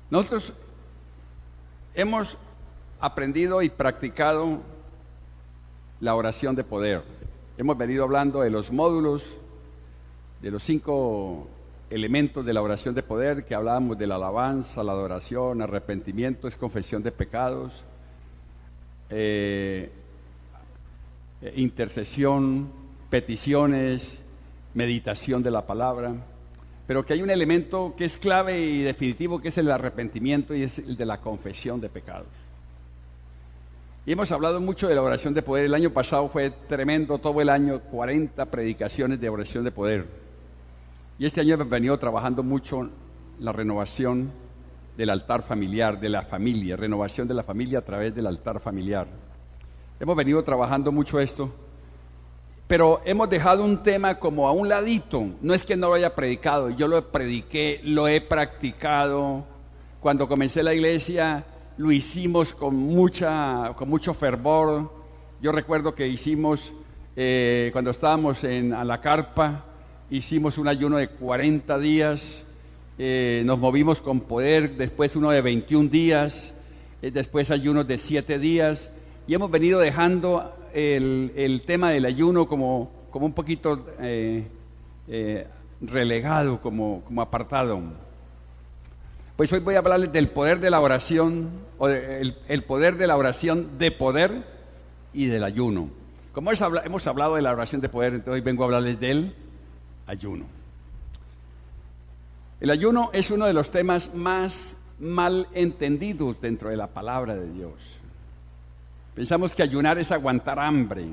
Nosotros hemos aprendido y practicado la oración de poder. Hemos venido hablando de los módulos, de los 5 elementos de la oración de poder, que hablábamos de la alabanza, la adoración, arrepentimiento, es confesión de pecados, intercesión, peticiones, meditación de la palabra, pero que hay un elemento que es clave y definitivo, que es el arrepentimiento, y es el de la confesión de pecados. Y hemos hablado mucho de la oración de poder. El año pasado fue tremendo, todo el año, 40 predicaciones de oración de poder. Y este año hemos venido trabajando mucho la renovación del altar familiar, de la familia, renovación de la familia a través del altar familiar. Hemos venido trabajando mucho esto, pero hemos dejado un tema como a un ladito. No es que no lo haya predicado, yo lo prediqué, lo he practicado. Cuando comencé la iglesia lo hicimos con mucho fervor. Yo recuerdo que hicimos, cuando estábamos a la carpa, hicimos un ayuno de 40 días, nos movimos con poder, después uno de 21 días, después ayunos de 7 días, y hemos venido dejando el tema del ayuno como un poquito relegado, como apartado. Pues hoy voy a hablarles del poder de la oración, o el poder de la oración de poder y del ayuno. Como hemos hablado de la oración de poder, entonces hoy vengo a hablarles del ayuno. El ayuno es uno de los temas más mal entendidos dentro de la palabra de Dios. Pensamos que ayunar es aguantar hambre.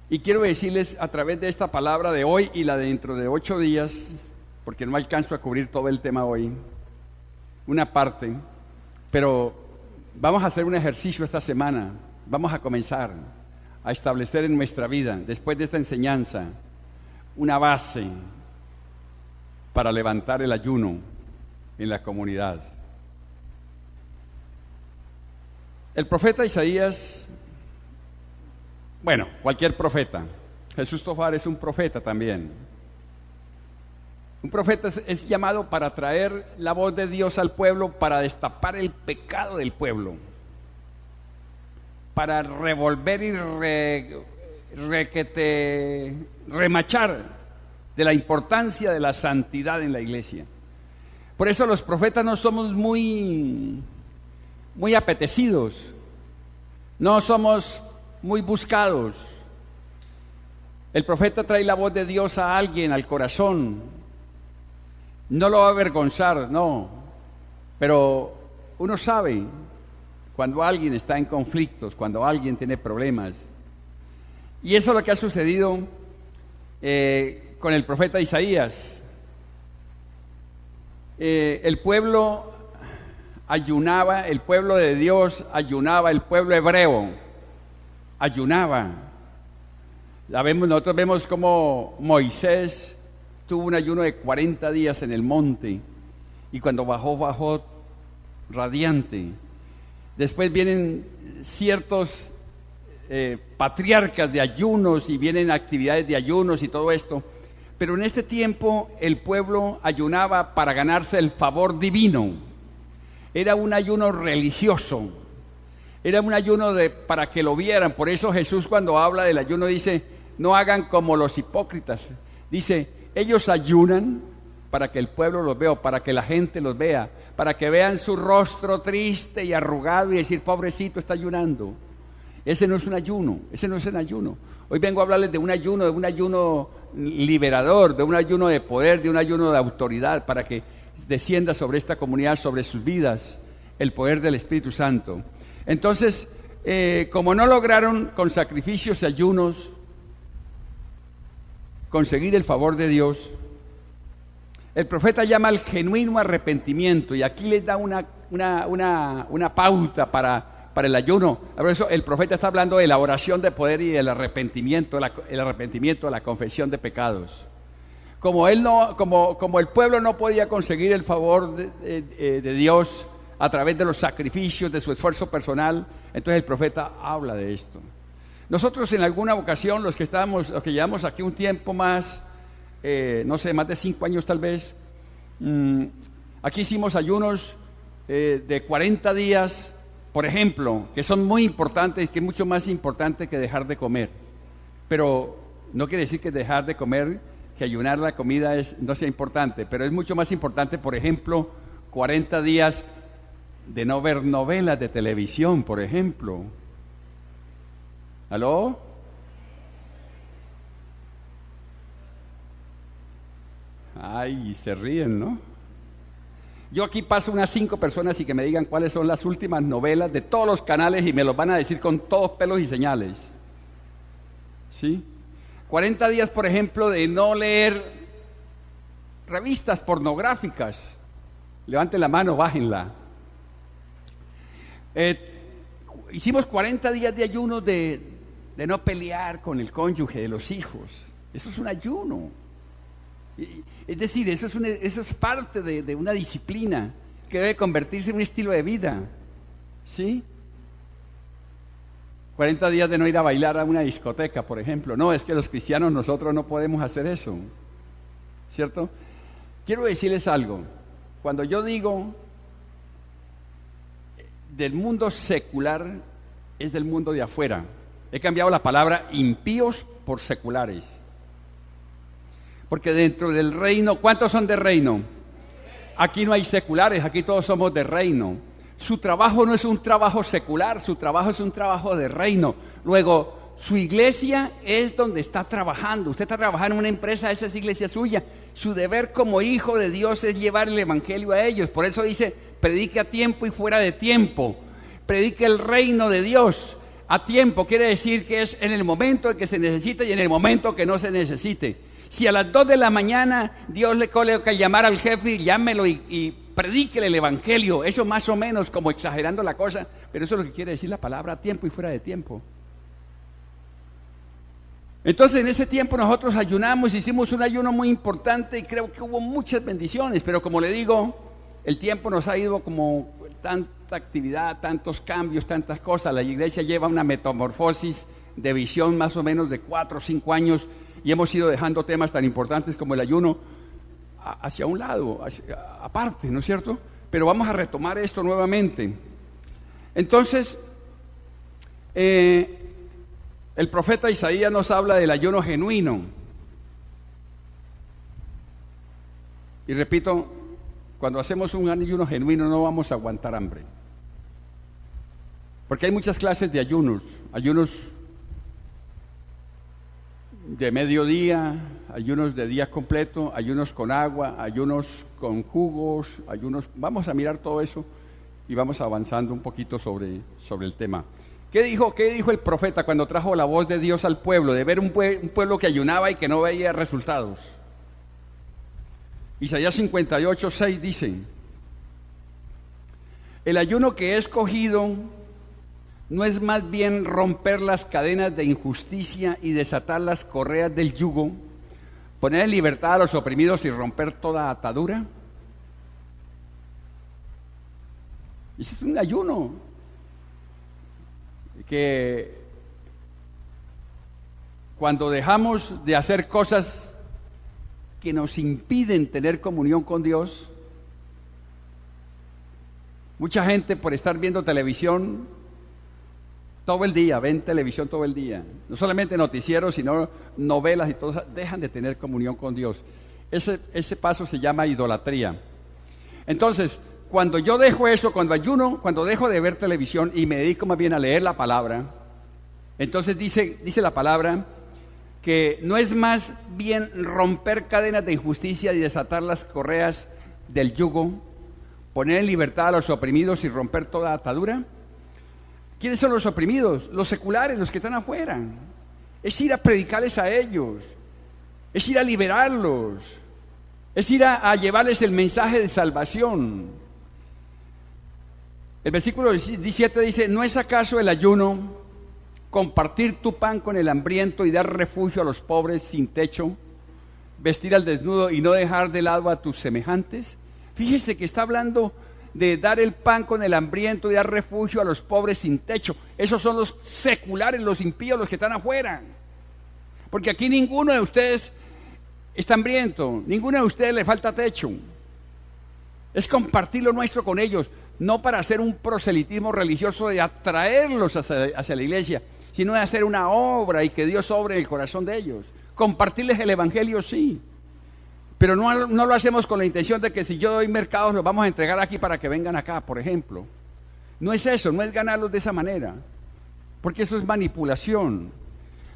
Y quiero decirles a través de esta palabra de hoy y la de dentro de 8 días, porque no alcanzo a cubrir todo el tema hoy, una parte, pero vamos a hacer un ejercicio esta semana. Vamos a comenzar a establecer en nuestra vida, después de esta enseñanza, una base para levantar el ayuno en la comunidad. El profeta Isaías, bueno, cualquier profeta, Jesús Tovar es un profeta también. Un profeta es llamado para traer la voz de Dios al pueblo, para destapar el pecado del pueblo, para revolver y remachar de la importancia de la santidad en la iglesia. Por eso los profetas no somos muy apetecidos, no somos muy buscados. El profeta trae la voz de Dios a alguien, al corazón. No lo va a avergonzar, no, pero uno sabe cuando alguien está en conflictos, cuando alguien tiene problemas. Y eso es lo que ha sucedido con el profeta Isaías. El pueblo ayunaba, el pueblo de Dios ayunaba, el pueblo hebreo ayunaba. Nosotros vemos cómo Moisés tuvo un ayuno de 40 días en el monte, y cuando bajó radiante. Después vienen ciertos patriarcas de ayunos, y vienen actividades de ayunos y todo esto, pero en este tiempo el pueblo ayunaba para ganarse el favor divino. Era un ayuno religioso, era un ayuno para que lo vieran. Por eso Jesús, cuando habla del ayuno, dice: no hagan como los hipócritas. Dice: ellos ayunan para que el pueblo los vea, para que la gente los vea, para que vean su rostro triste y arrugado y decir: pobrecito, está ayunando. Ese no es un ayuno, ese no es un ayuno. Hoy vengo a hablarles de un ayuno liberador, de un ayuno de poder, de un ayuno de autoridad, para que descienda sobre esta comunidad, sobre sus vidas, el poder del Espíritu Santo. Entonces, como no lograron con sacrificios y ayunos conseguir el favor de Dios, el profeta llama al genuino arrepentimiento, y aquí les da una pauta para el ayuno. Por eso el profeta está hablando de la oración de poder y del arrepentimiento, la confesión de pecados. Como el pueblo no podía conseguir el favor de Dios a través de los sacrificios, de su esfuerzo personal, entonces el profeta habla de esto. Nosotros en alguna ocasión, los que llevamos aquí un tiempo más, no sé, más de 5 años tal vez, Aquí hicimos ayunos de 40 días, por ejemplo, que son muy importantes, que es mucho más importante que dejar de comer. Pero no quiere decir que dejar de comer, que ayunar la comida no sea importante, pero es mucho más importante, por ejemplo, 40 días de no ver novelas de televisión, por ejemplo. ¿Aló? Ay, se ríen, ¿no? Yo aquí paso unas 5 personas y que me digan cuáles son las últimas novelas de todos los canales y me los van a decir con todos pelos y señales. ¿Sí? 40 días, por ejemplo, de no leer revistas pornográficas. Levanten la mano, bájenla. Hicimos 40 días de ayuno de no pelear con el cónyuge de los hijos. Eso es un ayuno. Es decir, eso es parte de una disciplina que debe convertirse en un estilo de vida. ¿Sí? 40 días de no ir a bailar a una discoteca, por ejemplo. No, es que los cristianos nosotros no podemos hacer eso. ¿Cierto? Quiero decirles algo. Cuando yo digo del mundo secular, es del mundo de afuera. He cambiado la palabra impíos por seculares. Porque dentro del reino, ¿cuántos son de reino? Aquí no hay seculares, aquí todos somos de reino. Su trabajo no es un trabajo secular, su trabajo es un trabajo de reino. Luego, su iglesia es donde está trabajando. Usted está trabajando en una empresa, esa es iglesia suya. Su deber como hijo de Dios es llevar el evangelio a ellos. Por eso dice, predique a tiempo y fuera de tiempo. Predique el reino de Dios a tiempo. Quiere decir que es en el momento en que se necesita y en el momento que no se necesite. Si a las 2 de la mañana Dios le coloca llamar al jefe, llámelo y predíquele el evangelio. Eso más o menos como exagerando la cosa, pero eso es lo que quiere decir la palabra a tiempo y fuera de tiempo. Entonces en ese tiempo nosotros ayunamos, hicimos un ayuno muy importante y creo que hubo muchas bendiciones, pero como le digo, el tiempo nos ha ido como tanta actividad, tantos cambios, tantas cosas. La iglesia lleva una metamorfosis de visión más o menos de 4 o 5 años y hemos ido dejando temas tan importantes como el ayuno hacia un lado, aparte, ¿no es cierto? Pero vamos a retomar esto nuevamente. Entonces, el profeta Isaías nos habla del ayuno genuino. Y repito, cuando hacemos un ayuno genuino no vamos a aguantar hambre. Porque hay muchas clases de ayunos. Ayunos de mediodía, ayunos de día completo, ayunos con agua, ayunos con jugos, ayunos. Vamos a mirar todo eso y vamos avanzando un poquito sobre el tema. ¿Qué dijo el profeta cuando trajo la voz de Dios al pueblo? De ver un pueblo que ayunaba y que no veía resultados. Isaías 58:6 dice: el ayuno que he escogido no es más bien romper las cadenas de injusticia y desatar las correas del yugo, poner en libertad a los oprimidos y romper toda atadura. Ese es un ayuno que cuando dejamos de hacer cosas que nos impiden tener comunión con Dios, mucha gente por estar viendo televisión todo el día, ven televisión todo el día, no solamente noticieros, sino novelas y todo, dejan de tener comunión con Dios. Ese paso se llama idolatría. Entonces, cuando yo dejo eso, cuando ayuno, cuando dejo de ver televisión y me dedico más bien a leer la palabra, entonces dice la palabra que no es más bien romper cadenas de injusticia y desatar las correas del yugo, poner en libertad a los oprimidos y romper toda atadura. ¿Quiénes son los oprimidos? Los seculares, los que están afuera. Es ir a predicarles a ellos, es ir a liberarlos, es ir a llevarles el mensaje de salvación. El versículo 17 dice: ¿no es acaso el ayuno compartir tu pan con el hambriento y dar refugio a los pobres sin techo, vestir al desnudo y no dejar de lado a tus semejantes? Fíjese que está hablando de dar el pan con el hambriento y dar refugio a los pobres sin techo. Esos son los seculares, los impíos, los que están afuera. Porque aquí ninguno de ustedes está hambriento, ninguno de ustedes le falta techo. Es compartir lo nuestro con ellos, no para hacer un proselitismo religioso de atraerlos hacia la iglesia, sino de hacer una obra y que Dios obre en el corazón de ellos. Compartirles el evangelio, sí, pero no lo hacemos con la intención de que si yo doy mercados los vamos a entregar aquí para que vengan acá, por ejemplo. No es eso, no es ganarlos de esa manera, porque eso es manipulación.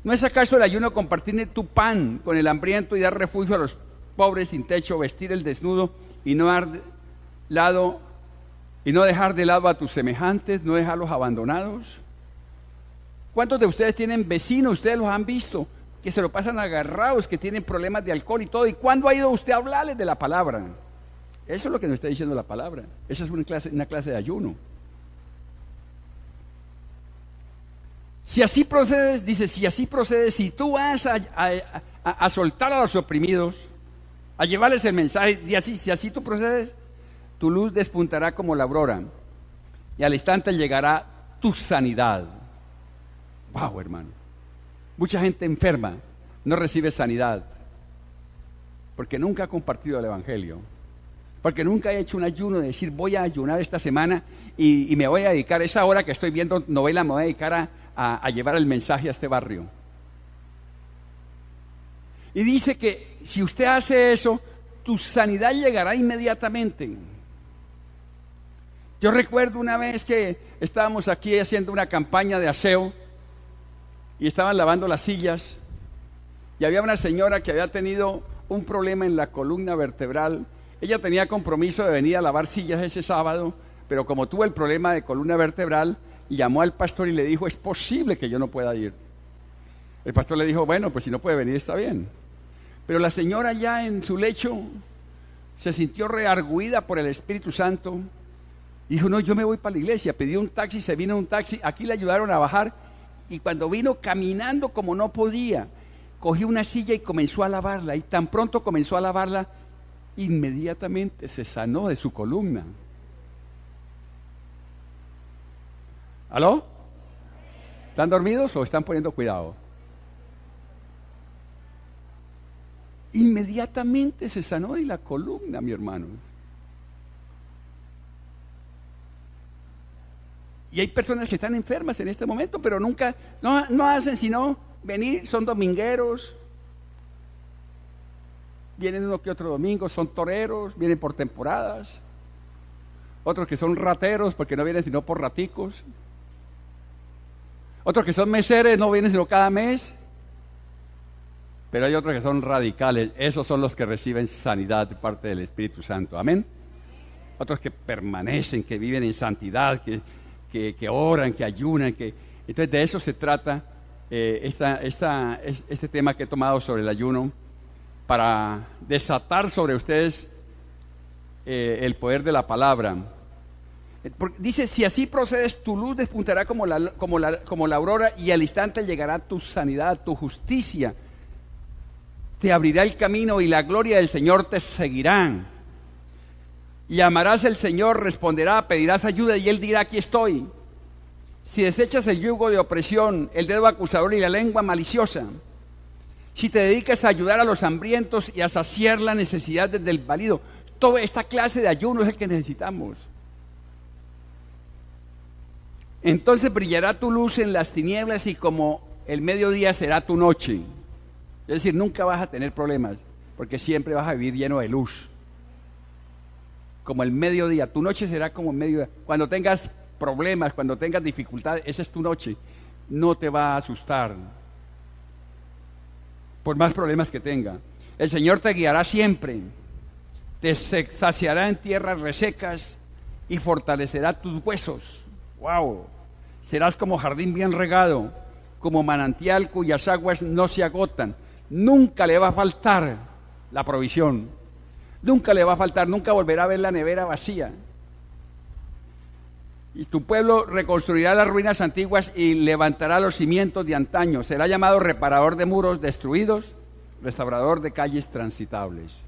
¿No es acaso el ayuno compartir tu pan con el hambriento y dar refugio a los pobres sin techo, vestir el desnudo y no dejar de lado a tus semejantes, no dejarlos abandonados? ¿Cuántos de ustedes tienen vecinos, ustedes los han visto, que se lo pasan agarrados, que tienen problemas de alcohol y todo? ¿Y cuándo ha ido usted a hablarles de la palabra? Eso es lo que nos está diciendo la palabra. Eso es una clase de ayuno. Si así procedes, dice, si tú vas a soltar a los oprimidos, a llevarles el mensaje, si así tú procedes, tu luz despuntará como la aurora y al instante llegará tu sanidad. Wow, hermano. Mucha gente enferma no recibe sanidad porque nunca ha compartido el evangelio, porque nunca ha hecho un ayuno de decir voy a ayunar esta semana y me voy a dedicar, esa hora que estoy viendo novela, me voy a dedicar a llevar el mensaje a este barrio. Y dice que si usted hace eso, tu sanidad llegará inmediatamente. Yo recuerdo una vez que estábamos aquí haciendo una campaña de aseo y estaban lavando las sillas y había una señora que había tenido un problema en la columna vertebral. Ella tenía compromiso de venir a lavar sillas ese sábado, pero como tuvo el problema de columna vertebral, llamó al pastor y le dijo, es posible que yo no pueda ir. El pastor le dijo, bueno, pues si no puede venir está bien. Pero la señora ya en su lecho se sintió reargüida por el Espíritu Santo. Dijo, no, yo me voy para la iglesia. Pidió un taxi, se vino en un taxi. Aquí le ayudaron a bajar. Y cuando vino caminando como no podía, cogió una silla y comenzó a lavarla. Y tan pronto comenzó a lavarla, inmediatamente se sanó de su columna. ¿Aló? ¿Están dormidos o están poniendo cuidado? Inmediatamente se sanó de la columna, mi hermano. Y hay personas que están enfermas en este momento, pero nunca, no hacen sino venir, son domingueros, vienen uno que otro domingo, son toreros, vienen por temporadas, otros que son rateros porque no vienen sino por raticos, otros que son meseres, no vienen sino cada mes, pero hay otros que son radicales, esos son los que reciben sanidad de parte del Espíritu Santo, amén. Otros que permanecen, que viven en santidad, que oran, que ayunan, entonces de eso se trata este tema que he tomado sobre el ayuno, para desatar sobre ustedes el poder de la palabra. Dice, si así procedes, tu luz despuntará como la aurora y al instante llegará tu sanidad, tu justicia. Te abrirá el camino y la gloria del Señor te seguirá. Y amarás al Señor, responderá, pedirás ayuda y Él dirá, aquí estoy. Si desechas el yugo de opresión, el dedo acusador y la lengua maliciosa, si te dedicas a ayudar a los hambrientos y a saciar la necesidad del desvalido, toda esta clase de ayuno es el que necesitamos. Entonces brillará tu luz en las tinieblas y como el mediodía será tu noche. Es decir, nunca vas a tener problemas, porque siempre vas a vivir lleno de luz. Como el mediodía, tu noche será como el mediodía. Cuando tengas problemas, cuando tengas dificultades, esa es tu noche. No te va a asustar, por más problemas que tenga. El Señor te guiará siempre, te saciará en tierras resecas y fortalecerá tus huesos. ¡Wow! Serás como jardín bien regado, como manantial cuyas aguas no se agotan. Nunca le va a faltar la provisión. Nunca le va a faltar, nunca volverá a ver la nevera vacía. Y tu pueblo reconstruirá las ruinas antiguas y levantará los cimientos de antaño. Será llamado reparador de muros destruidos, restaurador de calles transitables.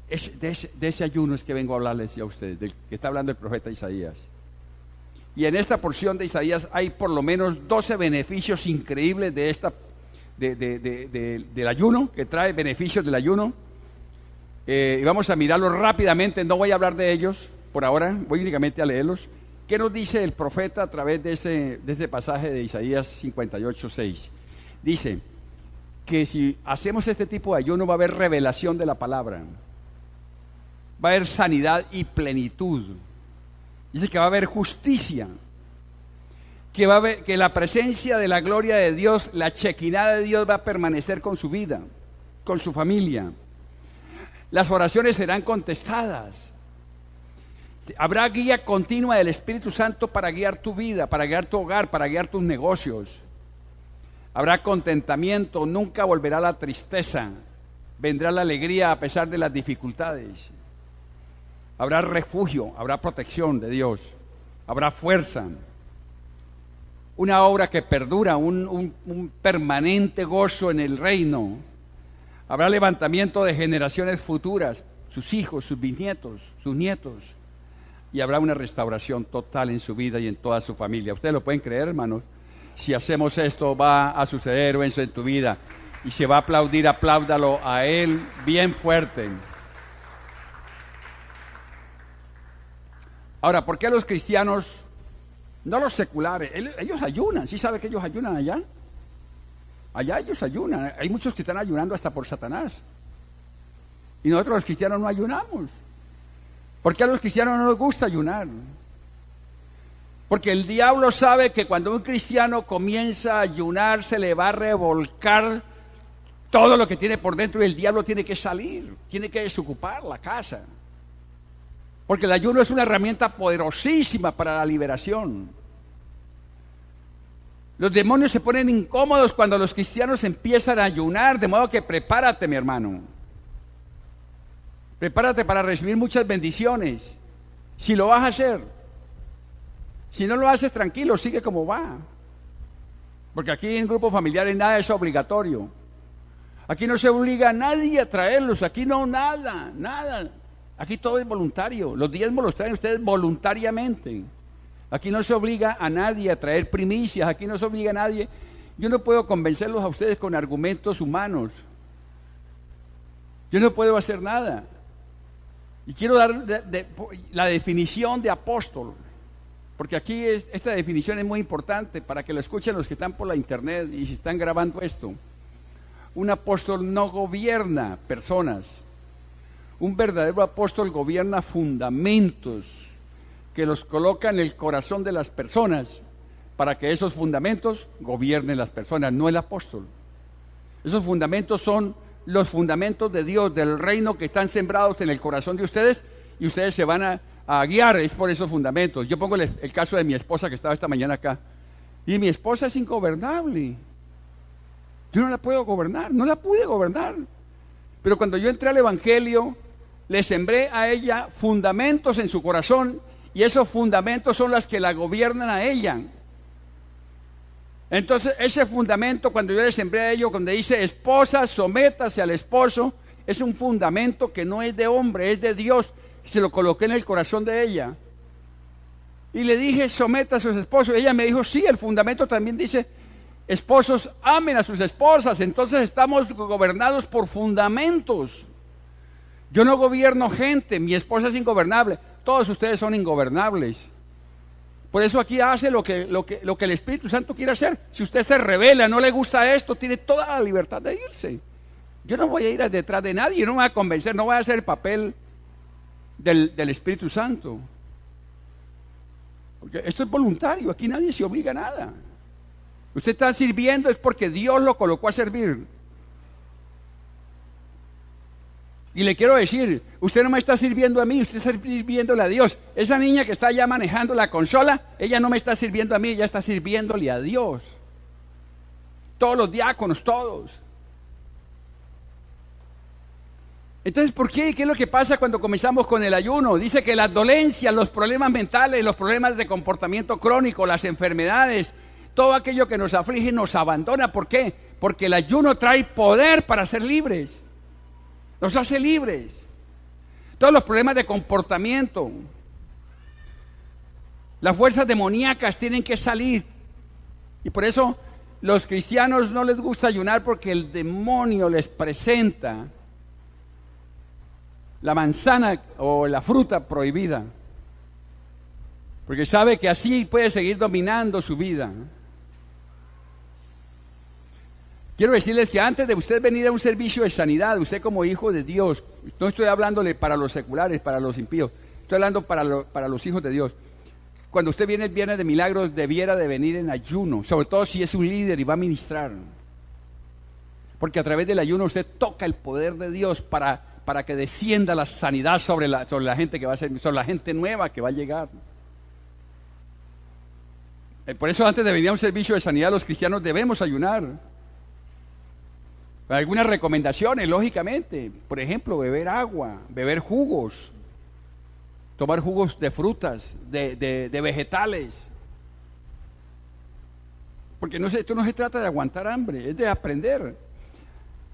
De ese ayuno es que vengo a hablarles a ustedes, del que está hablando el profeta Isaías. Y en esta porción de Isaías hay por lo menos 12 beneficios increíbles del ayuno, que trae beneficios del ayuno. y vamos a mirarlos rápidamente, no voy a hablar de ellos por ahora, voy únicamente a leerlos. ¿Qué nos dice el profeta a través de ese pasaje de Isaías 58:6? Dice que si hacemos este tipo de ayuno va a haber revelación de la palabra, va a haber sanidad y plenitud. Dice que va a haber justicia, que va a haber, que la presencia de la gloria de Dios, la chequiná de Dios va a permanecer con su vida, con su familia. Las oraciones serán contestadas. Habrá guía continua del Espíritu Santo para guiar tu vida, para guiar tu hogar, para guiar tus negocios. Habrá contentamiento, nunca volverá la tristeza, vendrá la alegría a pesar de las dificultades. Habrá refugio, habrá protección de Dios, habrá fuerza. Una obra que perdura, un permanente gozo en el reino. Habrá levantamiento de generaciones futuras, sus hijos, sus bisnietos, sus nietos. Y habrá una restauración total en su vida y en toda su familia. ¿Ustedes lo pueden creer, hermanos? Si hacemos esto, va a suceder eso en tu vida. Y se va a aplaudir, apláudalo a Él bien fuerte. Ahora, ¿por qué los cristianos, no los seculares, ellos ayunan? ¿Sí sabe que ellos ayunan allá? Allá ellos ayunan. Hay muchos que están ayunando hasta por Satanás. Y nosotros los cristianos no ayunamos. ¿Por qué a los cristianos no nos gusta ayunar? Porque el diablo sabe que cuando un cristiano comienza a ayunar se le va a revolcar todo lo que tiene por dentro y el diablo tiene que salir, tiene que desocupar la casa. Porque el ayuno es una herramienta poderosísima para la liberación. Los demonios se ponen incómodos cuando los cristianos empiezan a ayunar, de modo que prepárate, mi hermano. Prepárate para recibir muchas bendiciones, si lo vas a hacer. Si no lo haces, tranquilo, sigue como va. Porque aquí en grupos familiares nada es obligatorio. Aquí no se obliga a nadie a traerlos, aquí no, nada. Aquí todo es voluntario, los diezmos los traen ustedes voluntariamente. Aquí no se obliga a nadie a traer primicias, aquí no se obliga a nadie. Yo no puedo convencerlos a ustedes con argumentos humanos. Yo no puedo hacer nada. Y quiero dar la definición de apóstol, porque aquí esta definición es muy importante para que lo escuchen los que están por la internet y si están grabando esto. Un apóstol no gobierna personas. Un verdadero apóstol gobierna fundamentos que los coloca en el corazón de las personas para que esos fundamentos gobiernen las personas, no el apóstol. Esos fundamentos son los fundamentos de Dios, del reino que están sembrados en el corazón de ustedes y ustedes se van a guiar, es por esos fundamentos. Yo pongo el caso de mi esposa que estaba esta mañana acá y mi esposa es ingobernable. Yo no la puedo gobernar, no la pude gobernar. Pero cuando yo entré al Evangelio, le sembré a ella fundamentos en su corazón y esos fundamentos son las que la gobiernan a ella. Entonces, ese fundamento, cuando yo le sembré a ello, cuando dice esposa, sométase al esposo, es un fundamento que no es de hombre, es de Dios. Se lo coloqué en el corazón de ella. Y le dije, sométase a sus esposos. Ella me dijo, sí, el fundamento también dice, esposos amen a sus esposas. Entonces estamos gobernados por fundamentos. Yo no gobierno gente, mi esposa es ingobernable. Todos ustedes son ingobernables. Por eso aquí hace lo que el Espíritu Santo quiere hacer. Si usted se revela, no le gusta esto, tiene toda la libertad de irse. Yo no voy a ir detrás de nadie, no me voy a convencer, no voy a hacer el papel del Espíritu Santo. Porque esto es voluntario, aquí nadie se obliga a nada. Usted está sirviendo es porque Dios lo colocó a servir. Y le quiero decir, usted no me está sirviendo a mí, usted está sirviéndole a Dios. Esa niña que está allá manejando la consola, ella no me está sirviendo a mí, ella está sirviéndole a Dios. Todos los diáconos, todos. Entonces, ¿por qué? ¿Qué es lo que pasa cuando comenzamos con el ayuno? Dice que las dolencias, los problemas mentales, los problemas de comportamiento crónico, las enfermedades, todo aquello que nos aflige nos abandona. ¿Por qué? Porque el ayuno trae poder para ser libres. Nos hace libres. Todos los problemas de comportamiento, las fuerzas demoníacas tienen que salir. Y por eso los cristianos no les gusta ayunar porque el demonio les presenta la manzana o la fruta prohibida, porque sabe que así puede seguir dominando su vida. Quiero decirles que antes de usted venir a un servicio de sanidad, usted como hijo de Dios, no estoy hablándole para los seculares, para los impíos, estoy hablando para los hijos de Dios. Cuando usted viene el viernes de milagros, debiera de venir en ayuno, sobre todo si es un líder y va a ministrar. Porque a través del ayuno usted toca el poder de Dios para que descienda la sanidad sobre la gente que va a ser, sobre la gente nueva que va a llegar. Por eso antes de venir a un servicio de sanidad, los cristianos debemos ayunar. Algunas recomendaciones, lógicamente, por ejemplo, beber agua, beber jugos, tomar jugos de frutas, de vegetales. Porque esto no se trata de aguantar hambre, es de aprender.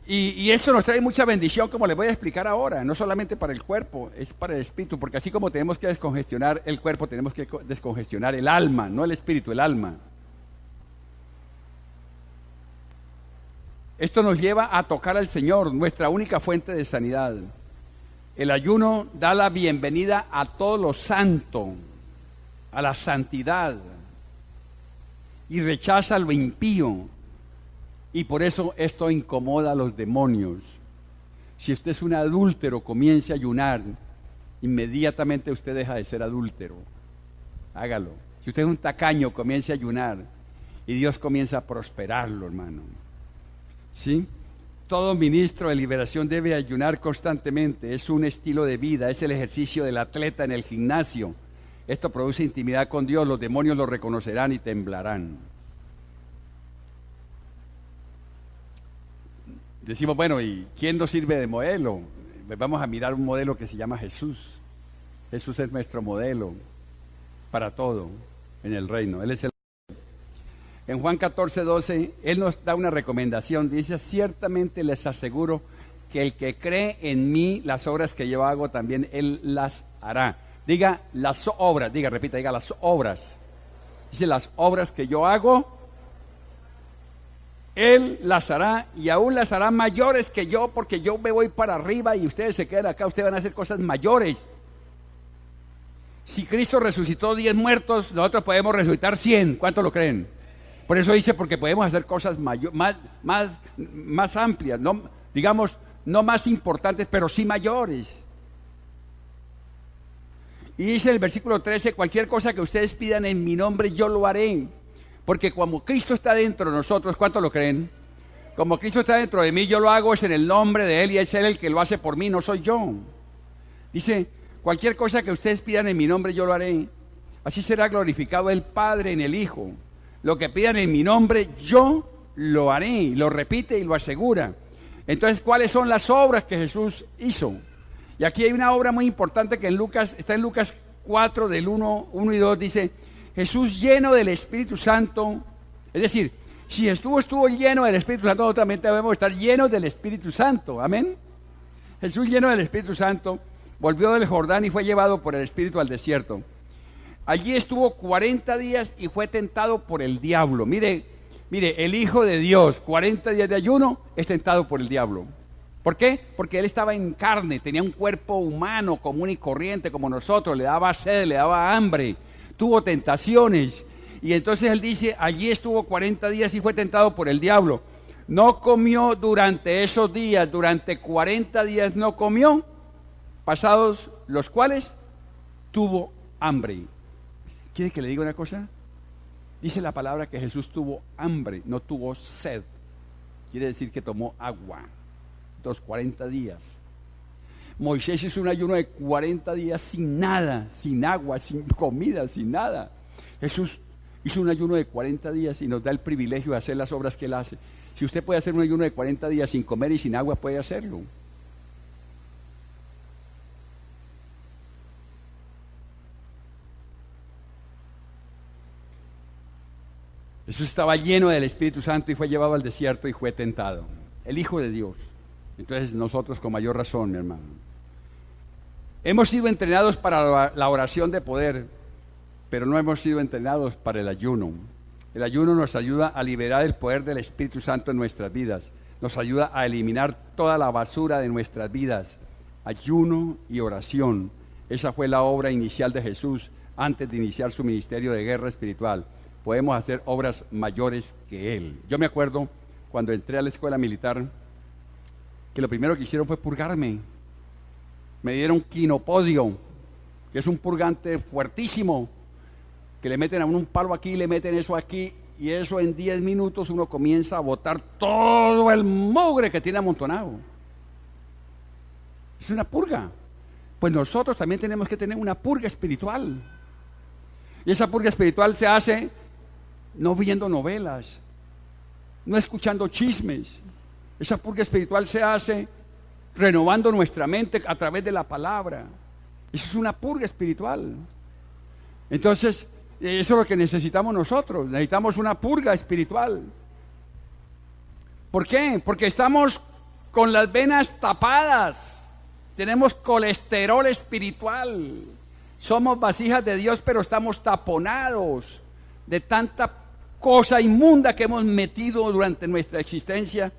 Y eso nos trae mucha bendición, como les voy a explicar ahora, no solamente para el cuerpo, es para el espíritu, porque así como tenemos que descongestionar el cuerpo, tenemos que descongestionar el alma, no el espíritu, el alma. Esto nos lleva a tocar al Señor, nuestra única fuente de sanidad. El ayuno da la bienvenida a todo lo santo, a la santidad, y rechaza lo impío. Y por eso esto incomoda a los demonios. Si usted es un adúltero, comience a ayunar, inmediatamente usted deja de ser adúltero. Hágalo. Si usted es un tacaño, comience a ayunar y Dios comienza a prosperarlo, hermano. ¿Sí? Todo ministro de liberación debe ayunar constantemente. Es un estilo de vida, es el ejercicio del atleta en el gimnasio. Esto produce intimidad con Dios, los demonios lo reconocerán y temblarán. Decimos, bueno, ¿y quién nos sirve de modelo? Pues vamos a mirar un modelo que se llama Jesús. Jesús es nuestro modelo para todo en el reino. Él es el... En Juan 14:12, Él nos da una recomendación. Dice, ciertamente les aseguro que el que cree en mí, las obras que yo hago también Él las hará. Diga las obras, repita, diga las obras. Dice, las obras que yo hago, Él las hará, y aún las hará mayores que yo, porque yo me voy para arriba y ustedes se quedan acá, ustedes van a hacer cosas mayores. Si Cristo resucitó 10 muertos, nosotros podemos resucitar 100. ¿Cuántos lo creen? Por eso dice, porque podemos hacer cosas más amplias, no, digamos, no más importantes, pero sí mayores. Y dice en el versículo 13, cualquier cosa que ustedes pidan en mi nombre, yo lo haré. Porque como Cristo está dentro de nosotros, ¿cuántos lo creen? Como Cristo está dentro de mí, yo lo hago, es en el nombre de Él, y es Él el que lo hace por mí, no soy yo. Dice, cualquier cosa que ustedes pidan en mi nombre, yo lo haré. Así será glorificado el Padre en el Hijo. Lo que pidan en mi nombre, yo lo haré. Lo repite y lo asegura. Entonces, ¿cuáles son las obras que Jesús hizo? Y aquí hay una obra muy importante que está en Lucas 4, del 1 y 2, dice, Jesús lleno del Espíritu Santo. Es decir, si estuvo lleno del Espíritu Santo, nosotros también debemos estar llenos del Espíritu Santo. Amén. Jesús lleno del Espíritu Santo volvió del Jordán y fue llevado por el Espíritu al desierto. Allí estuvo 40 días y fue tentado por el diablo. Mire, el Hijo de Dios, 40 días de ayuno, es tentado por el diablo. ¿Por qué? Porque Él estaba en carne, tenía un cuerpo humano común y corriente como nosotros, le daba sed, le daba hambre, tuvo tentaciones. Y entonces Él dice, allí estuvo 40 días y fue tentado por el diablo. No comió durante esos días, durante 40 días no comió, pasados los cuales tuvo hambre. ¿Quiere que le diga una cosa? Dice la palabra que Jesús tuvo hambre, no tuvo sed. Quiere decir que tomó agua, los 40 días. Moisés hizo un ayuno de 40 días sin nada, sin agua, sin comida, sin nada. Jesús hizo un ayuno de 40 días y nos da el privilegio de hacer las obras que Él hace. Si usted puede hacer un ayuno de 40 días sin comer y sin agua, puede hacerlo. Jesús estaba lleno del Espíritu Santo y fue llevado al desierto y fue tentado. El Hijo de Dios. Entonces nosotros con mayor razón, mi hermano. Hemos sido entrenados para la oración de poder, pero no hemos sido entrenados para el ayuno. El ayuno nos ayuda a liberar el poder del Espíritu Santo en nuestras vidas. Nos ayuda a eliminar toda la basura de nuestras vidas. ayuno y oración. Esa fue la obra inicial de Jesús antes de iniciar su ministerio de guerra espiritual. Podemos hacer obras mayores que Él. Yo me acuerdo cuando entré a la escuela militar, que lo primero que hicieron fue purgarme. Me dieron quinopodio, que es un purgante fuertísimo, que le meten a uno un palo aquí, le meten eso aquí, y eso en 10 minutos uno comienza a botar todo el mugre que tiene amontonado. Es una purga. Pues nosotros también tenemos que tener una purga espiritual. Y esa purga espiritual se hace no viendo novelas, no escuchando chismes. Esa purga espiritual se hace renovando nuestra mente a través de la palabra. Eso es una purga espiritual. Entonces, eso es lo que necesitamos nosotros. Necesitamos una purga espiritual. ¿Por qué? Porque estamos con las venas tapadas. Tenemos colesterol espiritual. Somos vasijas de Dios, pero estamos taponados de tanta cosa inmunda que hemos metido durante nuestra existencia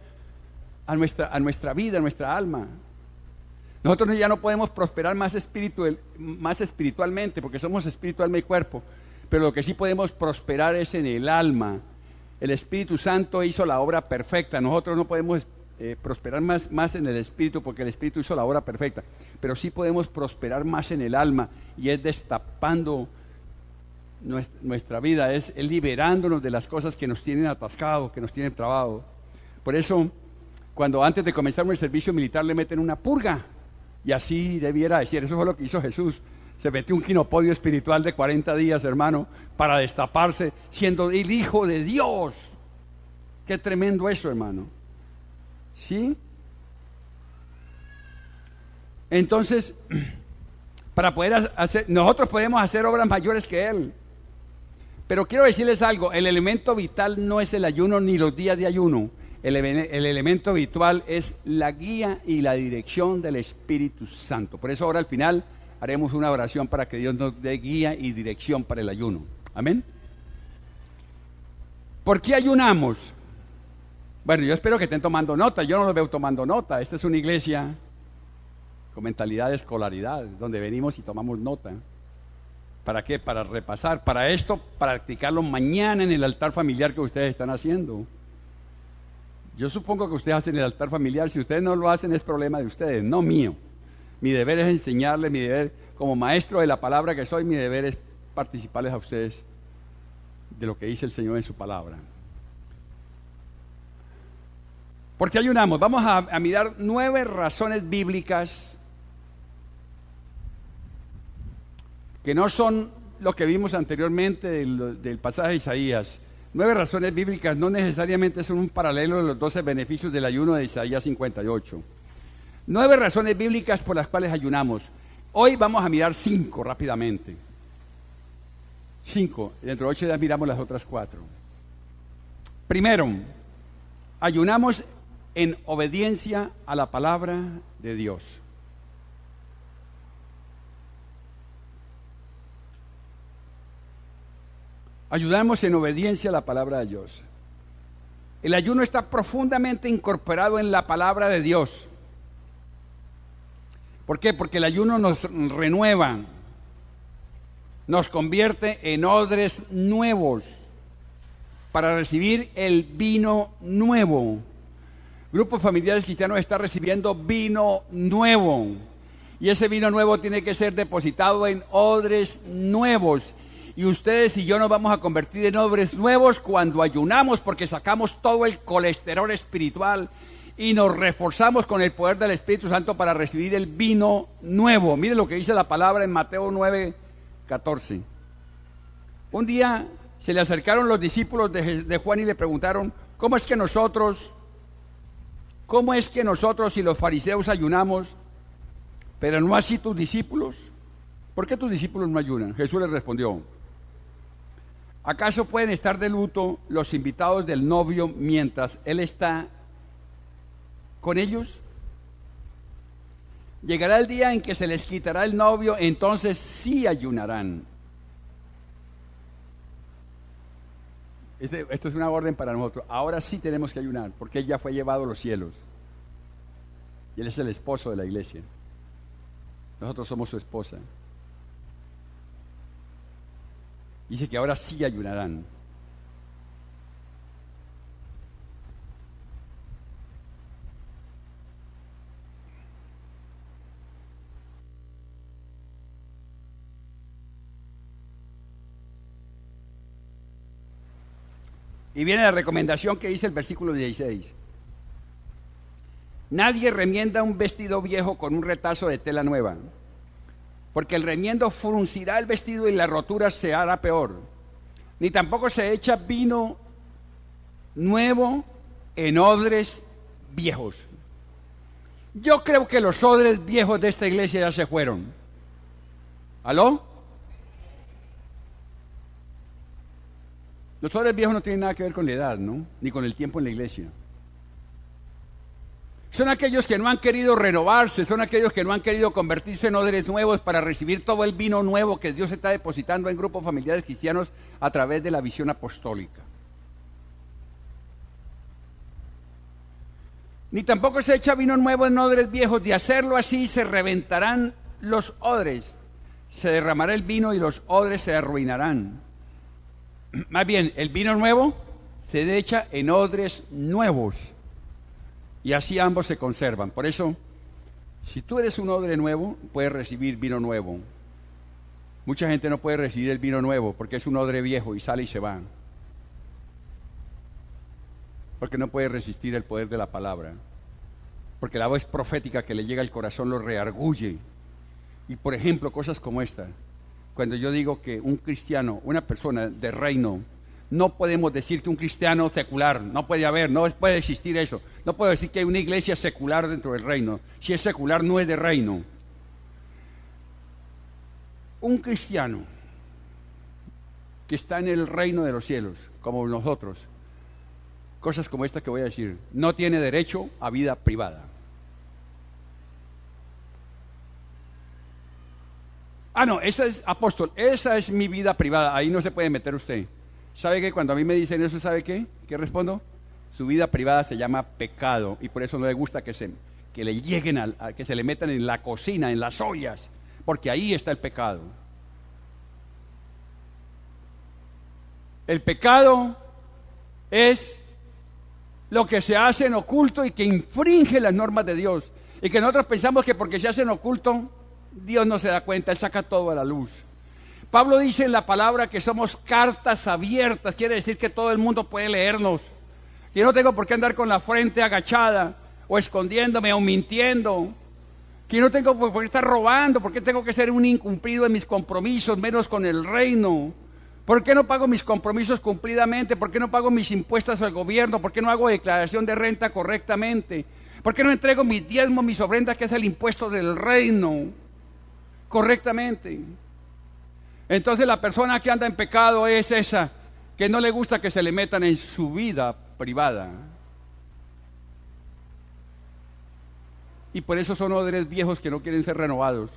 a nuestra vida, a nuestra alma. Nosotros ya no podemos prosperar más espiritualmente, porque somos espíritu, alma y cuerpo, pero lo que sí podemos prosperar es en el alma. El Espíritu Santo hizo la obra perfecta. Nosotros no podemos prosperar más en el Espíritu, porque el Espíritu hizo la obra perfecta, pero sí podemos prosperar más en el alma, y es destapando nuestra vida, es liberándonos de las cosas que nos tienen atascados, que nos tienen trabados. Por eso, cuando antes de comenzar un servicio militar le meten una purga, y así debiera decir. Eso fue lo que hizo Jesús. Se metió un quinopodio espiritual de 40 días, hermano, para destaparse, siendo el Hijo de Dios. Qué tremendo eso, hermano. ¿Sí? Entonces, para poder hacer, nosotros podemos hacer obras mayores que Él. Pero quiero decirles algo, el elemento vital no es el ayuno ni los días de ayuno. El elemento vital es la guía y la dirección del Espíritu Santo. Por eso ahora al final haremos una oración para que Dios nos dé guía y dirección para el ayuno. Amén. ¿Por qué ayunamos? Bueno, yo espero que estén tomando nota. Yo no los veo tomando nota. Esta es una iglesia con mentalidad de escolaridad, donde venimos y tomamos nota. ¿Para qué? Para repasar. Para esto, para practicarlo mañana en el altar familiar que ustedes están haciendo. Yo supongo que ustedes hacen el altar familiar. Si ustedes no lo hacen, es problema de ustedes, no mío. Mi deber es enseñarles, mi deber como maestro de la palabra que soy, mi deber es participarles a ustedes de lo que dice el Señor en su palabra. ¿Por qué ayunamos? Vamos a mirar 9 razones bíblicas que no son lo que vimos anteriormente del pasaje de Isaías. 9 razones bíblicas no necesariamente son un paralelo de los 12 beneficios del ayuno de Isaías 58. 9 razones bíblicas por las cuales ayunamos. Hoy vamos a mirar 5 rápidamente. 5. Dentro de 8 días miramos las otras 4. Primero, ayunamos en obediencia a la palabra de Dios. Ayudamos en obediencia a la palabra de Dios. El ayuno está profundamente incorporado en la palabra de Dios. ¿Por qué? Porque el ayuno nos renueva, nos convierte en odres nuevos para recibir el vino nuevo. Grupos familiares cristianos está recibiendo vino nuevo, y ese vino nuevo tiene que ser depositado en odres nuevos. Y ustedes y yo nos vamos a convertir en odres nuevos cuando ayunamos, porque sacamos todo el colesterol espiritual y nos reforzamos con el poder del Espíritu Santo para recibir el vino nuevo. Mire lo que dice la palabra en Mateo 9:14. Un día se le acercaron los discípulos de Juan y le preguntaron: ¿Cómo es que nosotros y los fariseos ayunamos, pero no así tus discípulos? ¿Por qué tus discípulos no ayunan? Jesús les respondió: ¿acaso pueden estar de luto los invitados del novio mientras él está con ellos? Llegará el día en que se les quitará el novio, entonces sí ayunarán. Esto es una orden para nosotros. Ahora sí tenemos que ayunar, porque él ya fue llevado a los cielos y él es el esposo de la iglesia. Nosotros somos su esposa. Dice que ahora sí ayunarán. Y viene la recomendación que dice el versículo 16. Nadie remienda un vestido viejo con un retazo de tela nueva, porque el remiendo fruncirá el vestido y la rotura se hará peor. Ni tampoco se echa vino nuevo en odres viejos. Yo creo que los odres viejos de esta iglesia ya se fueron. ¿Aló? Los odres viejos no tienen nada que ver con la edad, ¿no? Ni con el tiempo en la iglesia. Son aquellos que no han querido renovarse, son aquellos que no han querido convertirse en odres nuevos para recibir todo el vino nuevo que Dios está depositando en grupos familiares cristianos a través de la visión apostólica. Ni tampoco se echa vino nuevo en odres viejos, de hacerlo así se reventarán los odres, se derramará el vino y los odres se arruinarán. Más bien, el vino nuevo se echa en odres nuevos. Y así ambos se conservan. Por eso, si tú eres un odre nuevo, puedes recibir vino nuevo. Mucha gente no puede recibir el vino nuevo porque es un odre viejo y sale y se va. Porque no puede resistir el poder de la palabra. Porque la voz profética que le llega al corazón lo reargulle. Y por ejemplo, cosas como esta. Cuando yo digo que un cristiano, una persona de reino, no podemos decir que un cristiano secular, no puede haber, no puede existir eso. No puedo decir que hay una iglesia secular dentro del reino. Si es secular, no es de reino. Un cristiano que está en el reino de los cielos, como nosotros, cosas como esta que voy a decir, no tiene derecho a vida privada. Ah, no, esa es, apóstol, esa es mi vida privada, ahí no se puede meter usted. ¿Sabe qué? Cuando a mí me dicen eso, ¿sabe qué? ¿Qué respondo? Su vida privada se llama pecado y por eso no le gusta que le lleguen, que se le metan en la cocina, en las ollas, porque ahí está el pecado. El pecado es lo que se hace en oculto y que infringe las normas de Dios. Y que nosotros pensamos que porque se hace en oculto, Dios no se da cuenta, Él saca todo a la luz. Pablo dice en la palabra que somos cartas abiertas, quiere decir que todo el mundo puede leernos. Yo no tengo por qué andar con la frente agachada, o escondiéndome, o mintiendo. Que yo no tengo por qué estar robando, por qué tengo que ser un incumplido en mis compromisos, menos con el reino. ¿Por qué no pago mis compromisos cumplidamente? ¿Por qué no pago mis impuestos al gobierno? ¿Por qué no hago declaración de renta correctamente? ¿Por qué no entrego mis diezmos, mis ofrendas, que es el impuesto del reino, correctamente? Entonces la persona que anda en pecado es esa que no le gusta que se le metan en su vida privada. Y por eso son odres viejos que no quieren ser renovados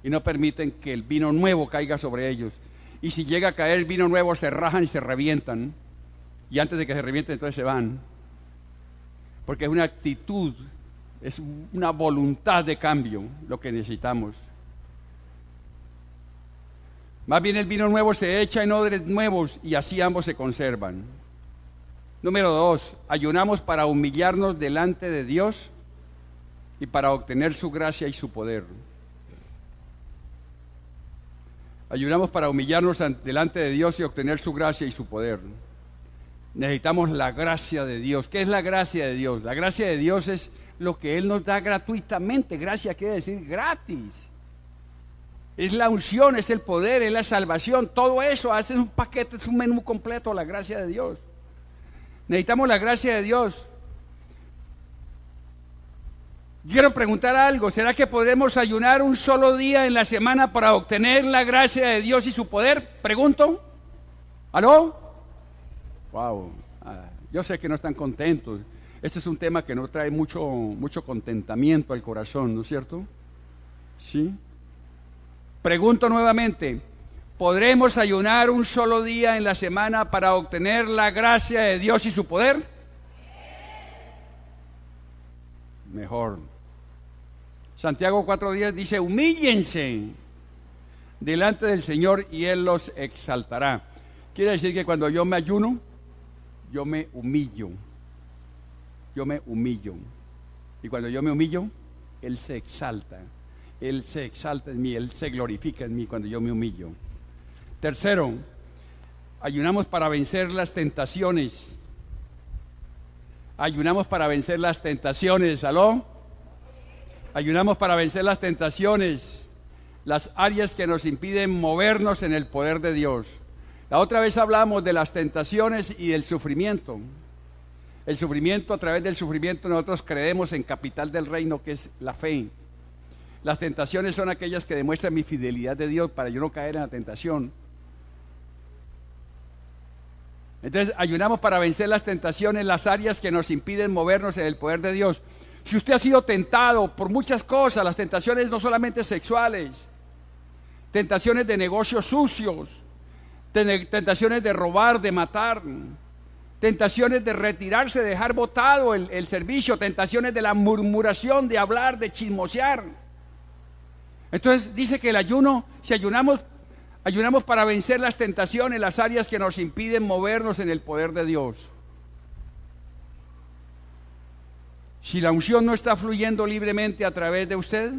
y no permiten que el vino nuevo caiga sobre ellos. Y si llega a caer el vino nuevo, se rajan y se revientan. Y antes de que se revienten, entonces se van. Porque es una actitud, es una voluntad de cambio lo que necesitamos. Más bien el vino nuevo se echa en odres nuevos y así ambos se conservan. Número 2, ayunamos para humillarnos delante de Dios y para obtener su gracia y su poder. Ayunamos para humillarnos delante de Dios y obtener su gracia y su poder. Necesitamos la gracia de Dios. ¿Qué es la gracia de Dios? La gracia de Dios es lo que Él nos da gratuitamente. Gracia quiere decir gratis. Es la unción, es el poder, es la salvación. Todo eso hace un paquete, es un menú completo, la gracia de Dios. Necesitamos la gracia de Dios. Quiero preguntar algo, ¿será que podemos ayunar un solo día en la semana para obtener la gracia de Dios y su poder? Pregunto. ¿Aló? Wow, yo sé que no están contentos. Este es un tema que no trae mucho contentamiento al corazón, ¿no es cierto? Sí. Pregunto nuevamente, ¿podremos ayunar un solo día en la semana para obtener la gracia de Dios y su poder? Mejor. Santiago 4:10 dice, humíllense delante del Señor y Él los exaltará. Quiere decir que cuando yo me ayuno, yo me humillo. Yo me humillo. Y cuando yo me humillo, Él se exalta. Él se exalta en mí, Él se glorifica en mí cuando yo me humillo. Tercero, ayunamos para vencer las tentaciones. Ayunamos para vencer las tentaciones. ¿Aló? Ayunamos para vencer las tentaciones, las áreas que nos impiden movernos en el poder de Dios. La otra vez hablamos de las tentaciones y del sufrimiento. El sufrimiento, a través del sufrimiento nosotros creemos en capital del reino, que es la fe. Las tentaciones son aquellas que demuestran mi fidelidad de Dios para yo no caer en la tentación. Entonces, ayunamos para vencer las tentaciones, las áreas que nos impiden movernos en el poder de Dios. Si usted ha sido tentado por muchas cosas, las tentaciones no solamente sexuales, tentaciones de negocios sucios, tentaciones de robar, de matar, tentaciones de retirarse, de dejar botado el servicio, tentaciones de la murmuración, de hablar, de chismosear. Entonces dice que el ayuno, si ayunamos para vencer las tentaciones, las áreas que nos impiden movernos en el poder de Dios. Si la unción no está fluyendo libremente a través de usted,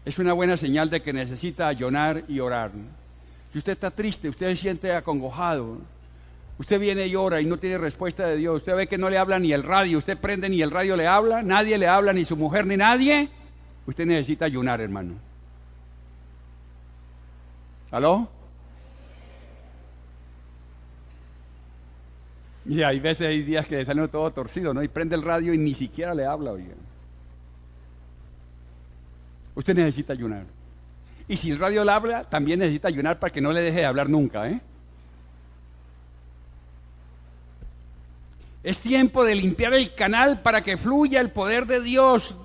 es una buena señal de que necesita ayunar y orar. Si usted está triste, usted se siente acongojado, usted viene y ora y no tiene respuesta de Dios, usted ve que no le habla ni el radio, usted prende ni el radio le habla, nadie le habla, ni su mujer ni nadie, usted necesita ayunar, hermano. ¿Aló? Y hay veces, hay días que le sale todo torcido, ¿no? Y prende el radio y ni siquiera le habla, oiga. Usted necesita ayunar. Y si el radio le habla, también necesita ayunar para que no le deje de hablar nunca, ¿eh? Es tiempo de limpiar el canal para que fluya el poder de Dios.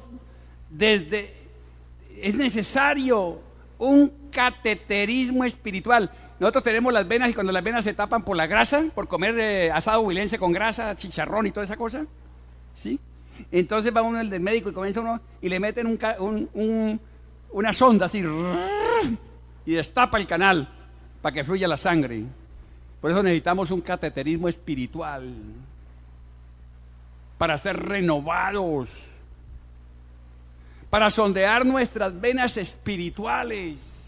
Es necesario un cateterismo espiritual. Nosotros tenemos las venas y cuando las venas se tapan por la grasa, por comer asado huilense con grasa, chicharrón y toda esa cosa, ¿sí? Entonces va uno el del médico y comienza uno y le meten una sonda así y destapa el canal para que fluya la sangre. Por eso necesitamos un cateterismo espiritual para ser renovados, para sondear nuestras venas espirituales.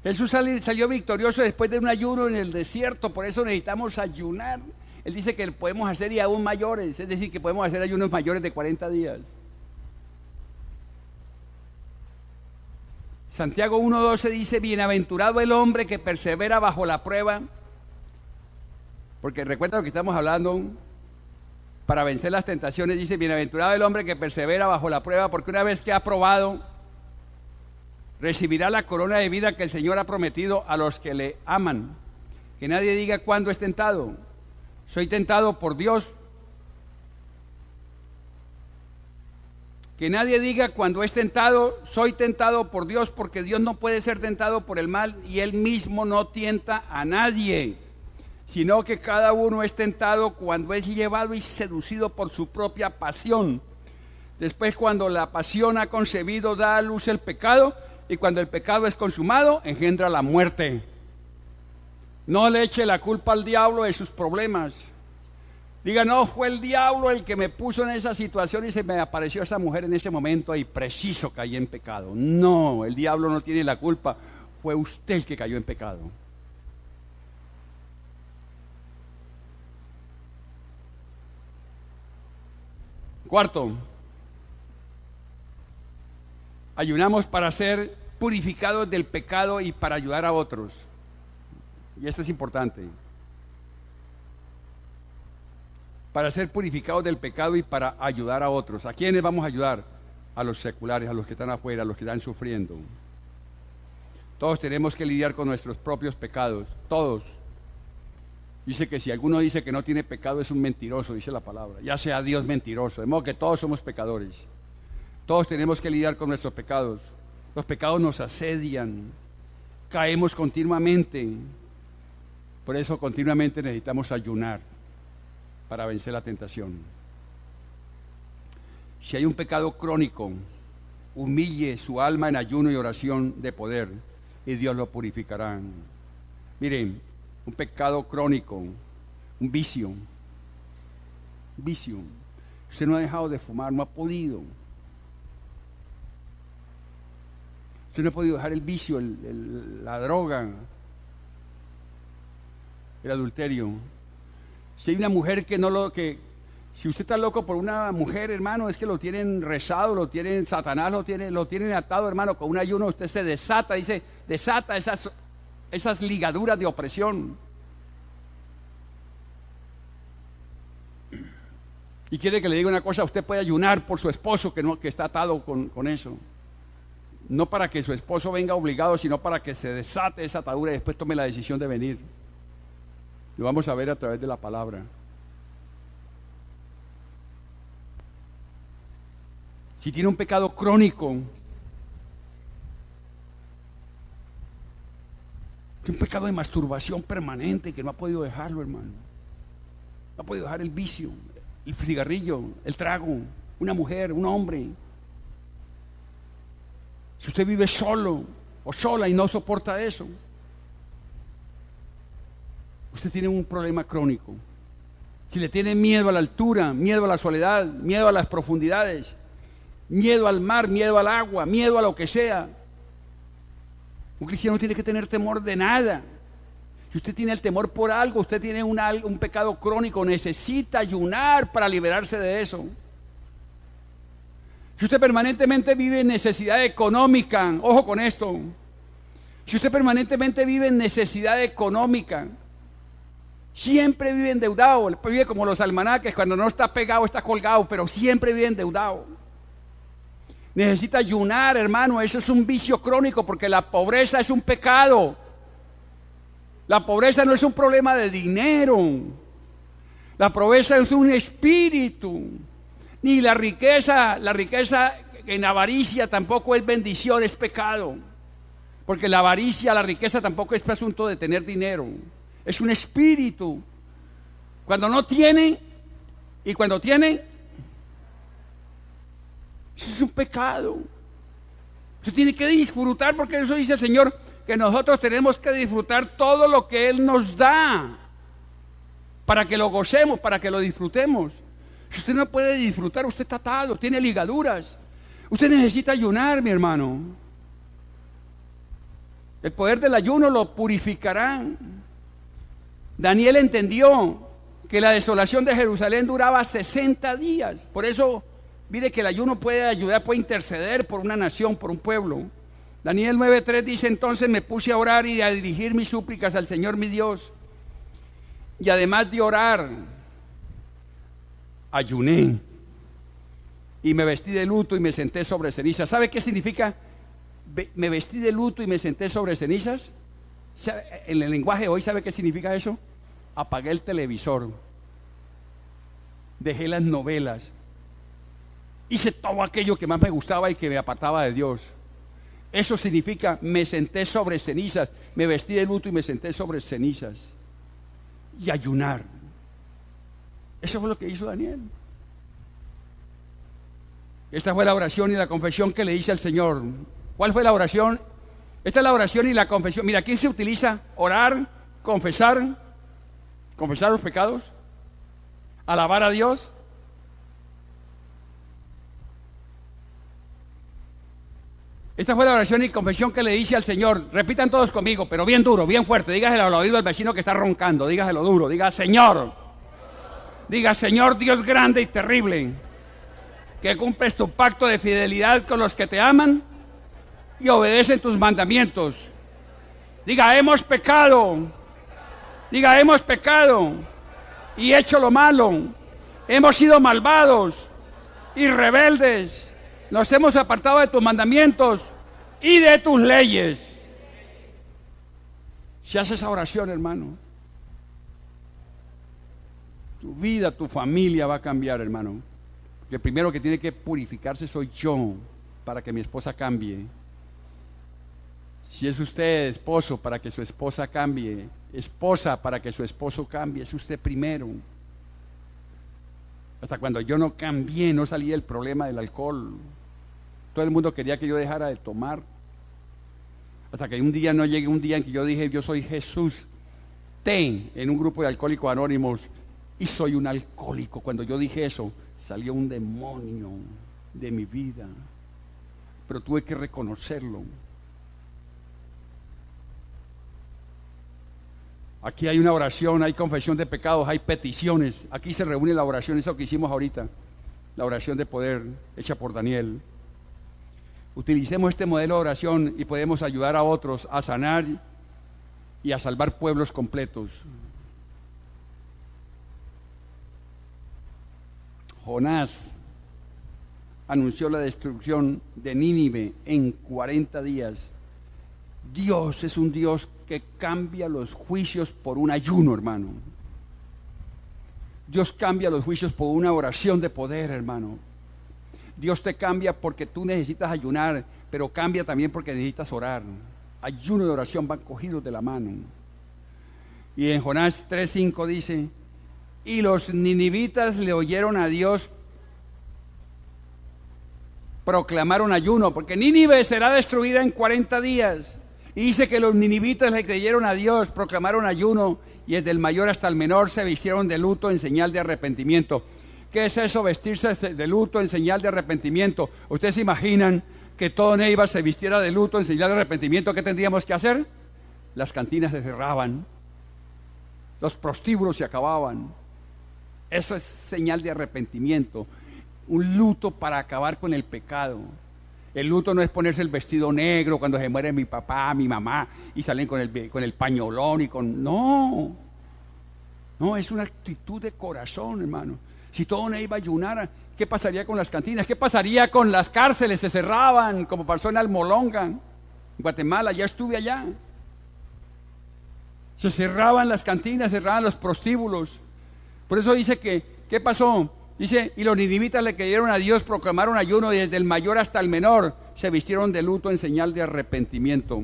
Jesús salió victorioso después de un ayuno en el desierto, por eso necesitamos ayunar. Él dice que podemos hacer y aún mayores, es decir, que podemos hacer ayunos mayores de 40 días. Santiago 1:12 dice, bienaventurado el hombre que persevera bajo la prueba, porque recuerda lo que estamos hablando, para vencer las tentaciones, dice, bienaventurado el hombre que persevera bajo la prueba, porque una vez que ha probado, recibirá la corona de vida que el Señor ha prometido a los que le aman. Que nadie diga cuándo es tentado. Soy tentado por Dios. Que nadie diga cuando es tentado, soy tentado por Dios, porque Dios no puede ser tentado por el mal y Él mismo no tienta a nadie, sino que cada uno es tentado cuando es llevado y seducido por su propia pasión. Después, cuando la pasión ha concebido, da a luz el pecado, y cuando el pecado es consumado, engendra la muerte. No le eche la culpa al diablo de sus problemas. Diga, no, fue el diablo el que me puso en esa situación y se me apareció esa mujer en ese momento y preciso caí en pecado. No, el diablo no tiene la culpa, fue usted el que cayó en pecado. Cuarto, ayunamos para ser purificados del pecado y para ayudar a otros. Y esto es importante. Para ser purificados del pecado y para ayudar a otros. ¿A quiénes vamos a ayudar? A los seculares, a los que están afuera, a los que están sufriendo. Todos tenemos que lidiar con nuestros propios pecados, todos. Dice que si alguno dice que no tiene pecado es un mentiroso, dice la palabra. Ya sea Dios mentiroso, de modo que todos somos pecadores. Todos tenemos que lidiar con nuestros pecados. Los pecados nos asedian, caemos continuamente. Por eso continuamente necesitamos ayunar para vencer la tentación. Si hay un pecado crónico, humille su alma en ayuno y oración de poder y Dios lo purificará. Miren, un pecado crónico, un vicio. Usted no ha dejado de fumar, no ha podido. Usted no ha podido dejar el vicio, la droga, el adulterio. Si hay una mujer si usted está loco por una mujer, hermano, es que lo tienen rezado, Satanás lo tienen atado, hermano. Con un ayuno usted se desata esas ligaduras de opresión. Y quiere que le diga una cosa: usted puede ayunar por su esposo que está atado con eso. No para que su esposo venga obligado, sino para que se desate esa atadura y después tome la decisión de venir. Lo vamos a ver a través de la palabra. Si tiene un pecado crónico, un pecado de masturbación permanente que no ha podido dejarlo, hermano. No ha podido dejar el vicio, el cigarrillo, el trago, una mujer, un hombre. Si usted vive solo o sola y no soporta eso, usted tiene un problema crónico. Si le tiene miedo a la altura, miedo a la soledad, miedo a las profundidades, miedo al mar, miedo al agua, miedo a lo que sea, un cristiano no tiene que tener temor de nada. Si usted tiene el temor por algo, usted tiene un pecado crónico, necesita ayunar para liberarse de eso. Si usted permanentemente vive en necesidad económica, ojo con esto, si usted permanentemente vive en necesidad económica, siempre vive endeudado, vive como los almanaques, cuando no está pegado está colgado, pero siempre vive endeudado. Necesita ayunar, hermano, eso es un vicio crónico, porque la pobreza es un pecado. La pobreza no es un problema de dinero, la pobreza es un espíritu. Ni la riqueza en avaricia tampoco es bendición, es pecado. Porque la avaricia, la riqueza tampoco es asunto de tener dinero, es un espíritu. Cuando no tiene y cuando tiene, eso es un pecado. Usted tiene que disfrutar, porque eso dice el Señor, que nosotros tenemos que disfrutar todo lo que Él nos da, para que lo gocemos, para que lo disfrutemos. Si usted no puede disfrutar, usted está atado, tiene ligaduras. Usted necesita ayunar, mi hermano. El poder del ayuno lo purificará. Daniel entendió que la desolación de Jerusalén duraba 60 días. Por eso, mire que el ayuno puede ayudar, puede interceder por una nación, por un pueblo. Daniel 9:3 dice: entonces me puse a orar y a dirigir mis súplicas al Señor mi Dios. Y además de orar, ayuné y me vestí de luto y me senté sobre cenizas. ¿Sabe qué significa? Me vestí de luto y me senté sobre cenizas. En el lenguaje de hoy, ¿sabe qué significa eso? Apagué el televisor, dejé las novelas, hice todo aquello que más me gustaba y que me apartaba de Dios. Eso significa: me senté sobre cenizas, me vestí de luto y me senté sobre cenizas. Y ayunar. Eso fue lo que hizo Daniel. Esta fue la oración y la confesión que le hice al Señor. ¿Cuál fue la oración? Esta es la oración y la confesión. Mira, aquí se utiliza orar, confesar los pecados, alabar a Dios. Esta fue la oración y confesión que le hice al Señor. Repitan todos conmigo, pero bien duro, bien fuerte. Dígaselo al oído al vecino que está roncando. Dígaselo duro. Diga: Señor. Diga: Señor Dios grande y terrible, que cumples tu pacto de fidelidad con los que te aman y obedecen tus mandamientos. Diga: hemos pecado. Diga: hemos pecado y hecho lo malo. Hemos sido malvados y rebeldes. Nos hemos apartado de tus mandamientos y de tus leyes. Si haces esa oración, hermano, tu vida, tu familia va a cambiar, hermano. Porque el primero que tiene que purificarse soy yo, para que mi esposa cambie. Si es usted esposo, para que su esposa cambie. Esposa, para que su esposo cambie. Es usted primero. Hasta cuando yo no cambié, no salí del problema del alcohol. Todo el mundo quería que yo dejara de tomar. Hasta que un día no llegue un día en que yo dije, yo soy Jesús T en un grupo de alcohólicos anónimos y soy un alcohólico. Cuando yo dije eso, salió un demonio de mi vida. Pero tuve que reconocerlo. Aquí hay una oración, hay confesión de pecados, hay peticiones. Aquí se reúne la oración, eso que hicimos ahorita, la oración de poder hecha por Daniel. Utilicemos este modelo de oración y podemos ayudar a otros a sanar y a salvar pueblos completos. Jonás anunció la destrucción de Nínive en 40 días. Dios es un Dios que cambia los juicios por un ayuno, hermano. Dios cambia los juicios por una oración de poder, hermano. Dios te cambia porque tú necesitas ayunar, pero cambia también porque necesitas orar. Ayuno y oración van cogidos de la mano. Y en Jonás 3:5 dice, y los ninivitas le oyeron a Dios, proclamaron ayuno, porque Nínive será destruida en 40 días. Y dice que los ninivitas le creyeron a Dios, proclamaron ayuno, y desde el mayor hasta el menor se vistieron de luto en señal de arrepentimiento. ¿Qué es eso, vestirse de luto en señal de arrepentimiento? ¿Ustedes se imaginan que todo Neiva se vistiera de luto en señal de arrepentimiento? ¿Qué tendríamos que hacer? Las cantinas se cerraban, los prostíbulos se acababan. Eso es señal de arrepentimiento, un luto para acabar con el pecado. El luto no es ponerse el vestido negro cuando se muere mi papá, mi mamá, y salen con el pañolón y con... No, es una actitud de corazón, hermano. Si todo Neiva ayunara, ¿qué pasaría con las cantinas? ¿Qué pasaría con las cárceles? Se cerraban, como pasó en Almolonga, en Guatemala, ya estuve allá. Se cerraban las cantinas, cerraban los prostíbulos. Por eso dice que, ¿qué pasó? Dice, y los ninivitas le creyeron a Dios, proclamaron ayuno, y desde el mayor hasta el menor se vistieron de luto en señal de arrepentimiento.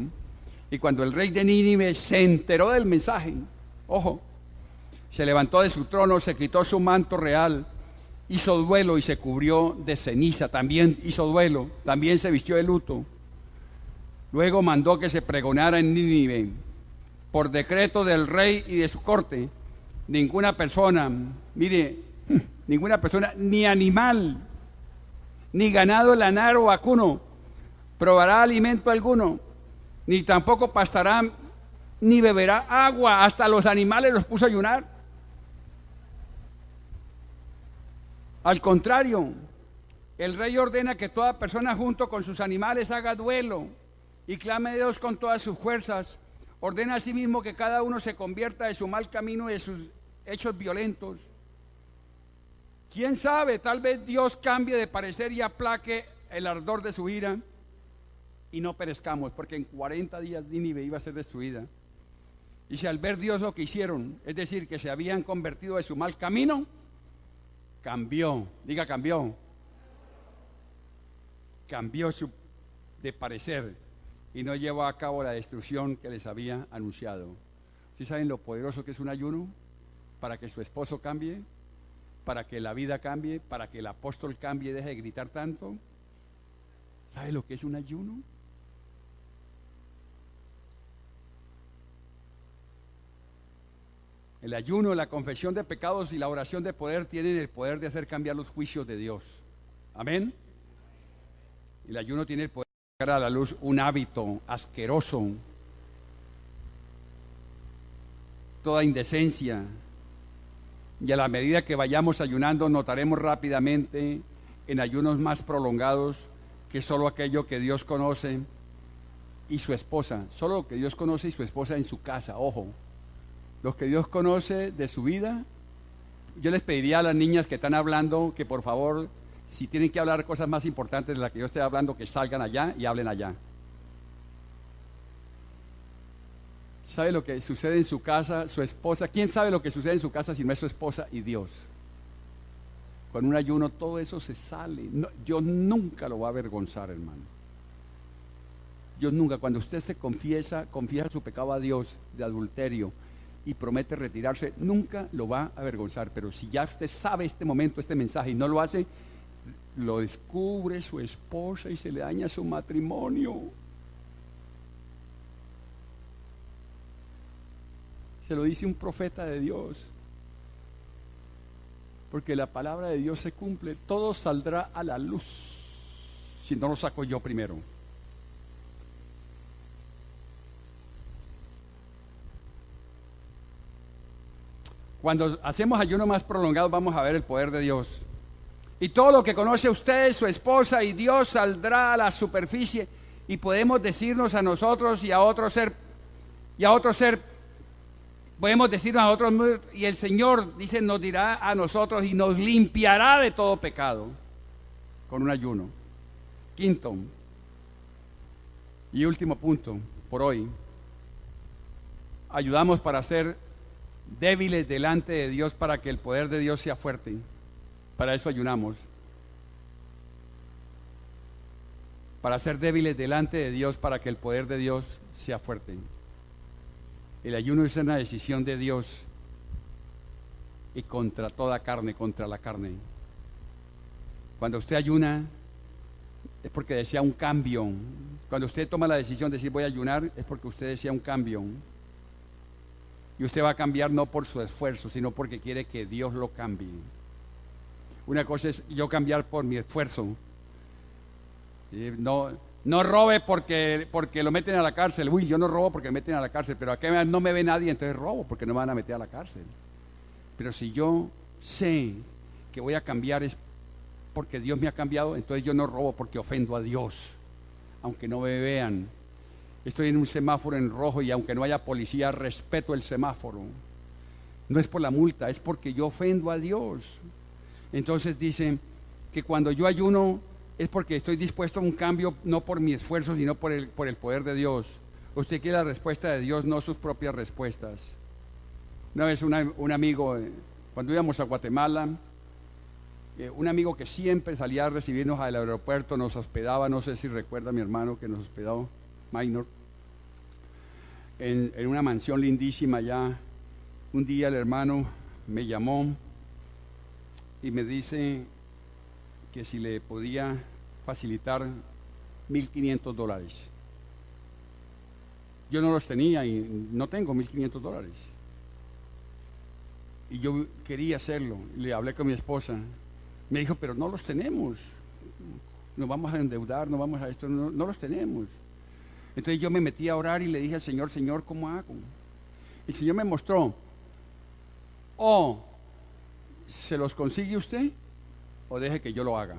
Y cuando el rey de Nínive se enteró del mensaje, ojo, se levantó de su trono, se quitó su manto real, hizo duelo y se cubrió de ceniza. También hizo duelo, también se vistió de luto. Luego mandó que se pregonara en Nínive, por decreto del rey y de su corte, ninguna persona, ninguna persona, ni animal, ni ganado lanar o vacuno, probará alimento alguno, ni tampoco pastará, ni beberá agua. Hasta los animales los puso a ayunar. Al contrario, el rey ordena que toda persona junto con sus animales haga duelo y clame a Dios con todas sus fuerzas. Ordena asimismo que cada uno se convierta de su mal camino y de sus hechos violentos. ¿Quién sabe? Tal vez Dios cambie de parecer y aplaque el ardor de su ira y no perezcamos, porque en 40 días Nínive iba a ser destruida. Y si al ver Dios lo que hicieron, es decir, que se habían convertido de su mal camino, cambió, diga cambió de parecer y no llevó a cabo la destrucción que les había anunciado. ¿Sí saben lo poderoso que es un ayuno? Para que su esposo cambie, para que la vida cambie, para que el apóstol cambie y deje de gritar tanto. ¿Sabe lo que es un ayuno? El ayuno, la confesión de pecados y la oración de poder tienen el poder de hacer cambiar los juicios de Dios. Amén. El ayuno tiene el poder de sacar a la luz un hábito asqueroso, toda indecencia. Y a la medida que vayamos ayunando, notaremos rápidamente en ayunos más prolongados que solo aquello que Dios conoce y su esposa, solo lo que Dios conoce y su esposa en su casa, ojo. Lo que Dios conoce de su vida, yo les pediría a las niñas que están hablando que por favor, si tienen que hablar cosas más importantes de las que yo estoy hablando, que salgan allá y hablen allá. ¿Sabe lo que sucede en su casa, su esposa? ¿Quién sabe lo que sucede en su casa si no es su esposa y Dios? Con un ayuno todo eso se sale. No, Dios nunca lo va a avergonzar, hermano. Dios nunca, cuando usted se confiesa su pecado a Dios de adulterio y promete retirarse, nunca lo va a avergonzar. Pero si ya usted sabe este momento, este mensaje, y no lo hace, lo descubre su esposa y se le daña su matrimonio. Se lo dice un profeta de Dios. Porque la palabra de Dios se cumple, todo saldrá a la luz, si no lo saco yo primero. Cuando hacemos ayuno más prolongado vamos a ver el poder de Dios. Y todo lo que conoce usted, su esposa y Dios saldrá a la superficie y podemos decirnos a nosotros y a otro ser, podemos decirnos a otros, y el Señor, dice, nos dirá a nosotros y nos limpiará de todo pecado con un ayuno. Quinto y último punto por hoy, ayudamos para ser débiles delante de Dios para que el poder de Dios sea fuerte. Para eso ayunamos. Para ser débiles delante de Dios para que el poder de Dios sea fuerte. El ayuno es una decisión de Dios y contra toda carne, contra la carne. Cuando usted ayuna es porque desea un cambio. Cuando usted toma la decisión de decir voy a ayunar es porque usted desea un cambio. Y usted va a cambiar no por su esfuerzo, sino porque quiere que Dios lo cambie. Una cosa es yo cambiar por mi esfuerzo. No robe porque lo meten a la cárcel. Uy, yo no robo porque me meten a la cárcel, pero aquí no me ve nadie, entonces robo porque no me van a meter a la cárcel. Pero si yo sé que voy a cambiar es porque Dios me ha cambiado, entonces yo no robo porque ofendo a Dios, aunque no me vean. Estoy en un semáforo en rojo y aunque no haya policía, respeto el semáforo. No es por la multa, es porque yo ofendo a Dios. Entonces dice que cuando yo ayuno es porque estoy dispuesto a un cambio, no por mi esfuerzo, sino por el poder de Dios. Usted quiere la respuesta de Dios, no sus propias respuestas. Una vez un amigo, cuando íbamos a Guatemala, un amigo que siempre salía a recibirnos al aeropuerto, nos hospedaba, no sé si recuerda a mi hermano que nos hospedó, Minor, en una mansión lindísima allá. Un día el hermano me llamó y me dice que si le podía facilitar $1,500. Yo no los tenía y no tengo $1,500. Y yo quería hacerlo. Le hablé con mi esposa. Me dijo, pero no los tenemos. Nos vamos a endeudar, no vamos a esto, no los tenemos. Entonces yo me metí a orar y le dije al Señor, Señor, ¿cómo hago? El Señor me mostró, o se los consigue usted, o deje que yo lo haga.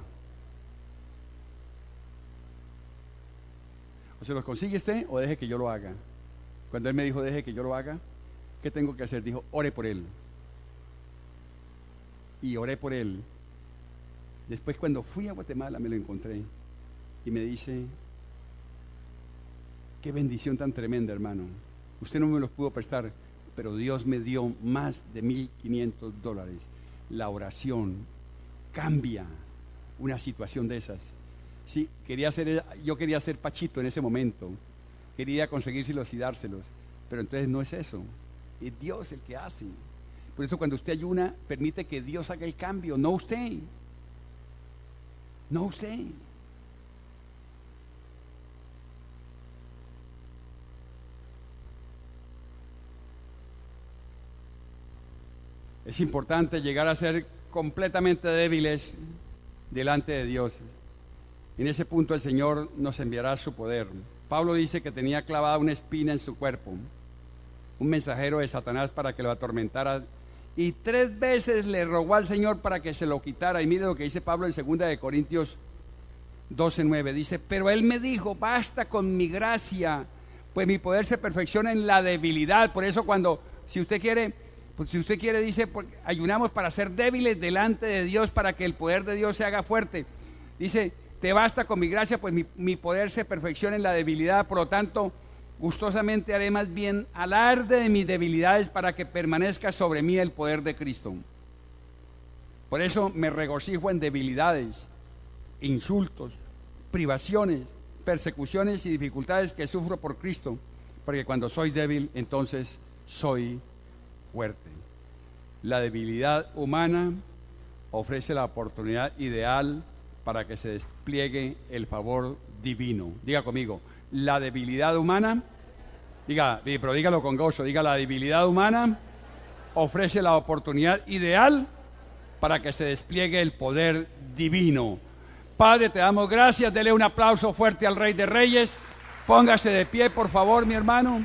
O se los consigue usted, o deje que yo lo haga. Cuando Él me dijo, deje que yo lo haga, ¿qué tengo que hacer? Dijo, ore por él. Y oré por él. Después cuando fui a Guatemala me lo encontré y me dice, qué bendición tan tremenda, hermano. Usted no me los pudo prestar, pero Dios me dio más de $1,500. La oración cambia una situación de esas. Sí, yo quería ser Pachito en ese momento. Quería conseguírselos y dárselos. Pero entonces no es eso. Es Dios el que hace. Por eso cuando usted ayuna, permite que Dios haga el cambio, no usted. No usted. Es importante llegar a ser completamente débiles delante de Dios. En ese punto el Señor nos enviará su poder. Pablo dice que tenía clavada una espina en su cuerpo, un mensajero de Satanás para que lo atormentara, y 3 veces le rogó al Señor para que se lo quitara. Y mire lo que dice Pablo en 2 de Corintios 12:9. Dice, pero Él me dijo, basta con mi gracia, pues mi poder se perfecciona en la debilidad. Por eso si usted quiere, dice, ayunamos para ser débiles delante de Dios, para que el poder de Dios se haga fuerte. Dice, te basta con mi gracia, pues mi poder se perfecciona en la debilidad. Por lo tanto, gustosamente haré más bien alarde de mis debilidades para que permanezca sobre mí el poder de Cristo. Por eso me regocijo en debilidades, insultos, privaciones, persecuciones y dificultades que sufro por Cristo, porque cuando soy débil, entonces soy fuerte. La debilidad humana ofrece la oportunidad ideal para que se despliegue el favor divino. Diga conmigo, la debilidad humana, pero dígalo con gozo, diga, la debilidad humana ofrece la oportunidad ideal para que se despliegue el poder divino. Padre, te damos gracias, dele un aplauso fuerte al Rey de Reyes. Póngase de pie, por favor, mi hermano.